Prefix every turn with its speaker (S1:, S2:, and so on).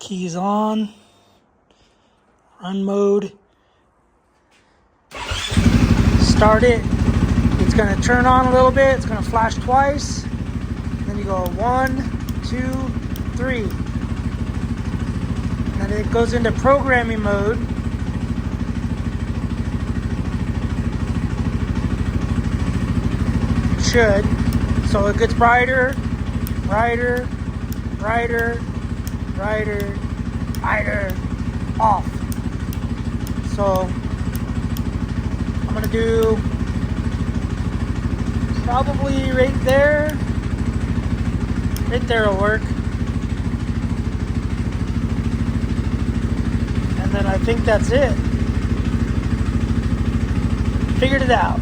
S1: Keys on. Run mode. Start it. It's going to turn on a little bit. It's going to flash twice. Then you go 1, 2, 3. And then it goes into programming mode. It should. So it gets brighter, brighter, brighter, brighter, brighter, off. So I'm going to do probably right there. Right there will work. And then I think that's it. Figured it out.